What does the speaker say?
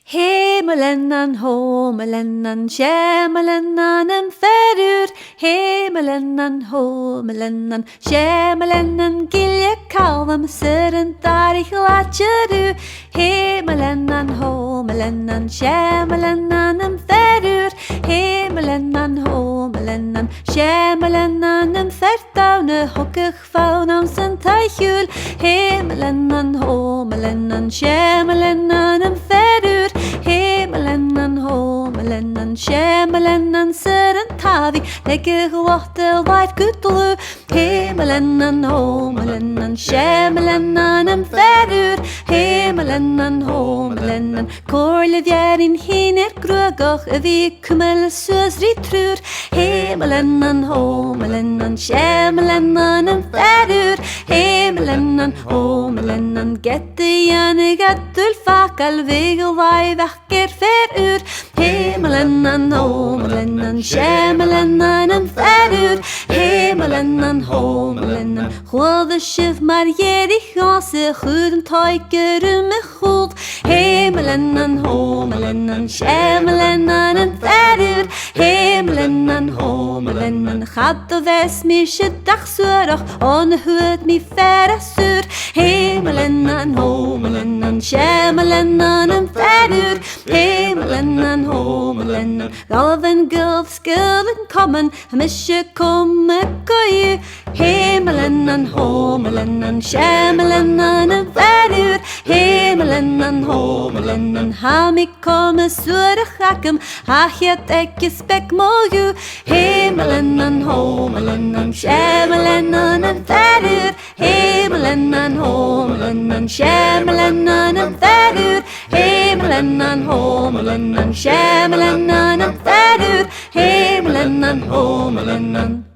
Hemelen en homelen en schemelen en een verur. Hemelen en homelen en schemelen en gilje kalm seren daar ik laat je du. Hemelen en homelen en schemelen en een verur. Hemelen en homelen en schemelen en een vertouwne hokkig faun aan zijn tijgul. Hemelen en homelen en schemelen en een verur. Hemelen en homelen en schemelen en seren tavi. Lekker gewachte waait kutelu. Hemelen en homelen en schemelen en een verur. Hemelen en homelen en korle vjerin hiner grugach. Vi kummel søs ritrur. Hemelen en homelen en schemelen en een verur. Hemelen en homelen en gette jane gettul fakal vegel vai vacker verur. Hemelen en homelen en schemelen en een verur. Hemelen en homelen en golve schiff maar jerig ganse goeden tijker me goed. Hemelen en homelen en schemelen en een verur. Hemelen en homelen en gaat de wes misje dag zurig on hoed mi verre sur. Hemelen en homelen en schemelen en een verur. Hemelen en homelen en galven gulf skillen kommen misje komme koeie. Hemelen en homelen en schemelen en een verur. Hemelen en homelen en ha mi komme zurig hakem ha het ekki spek moju. Hemelen en homelen en schemelen en een verur. Hemelen en homelen en schemelen en een verur. Hemelen en homelen en schemelen en een verur. Hemelen en homelen en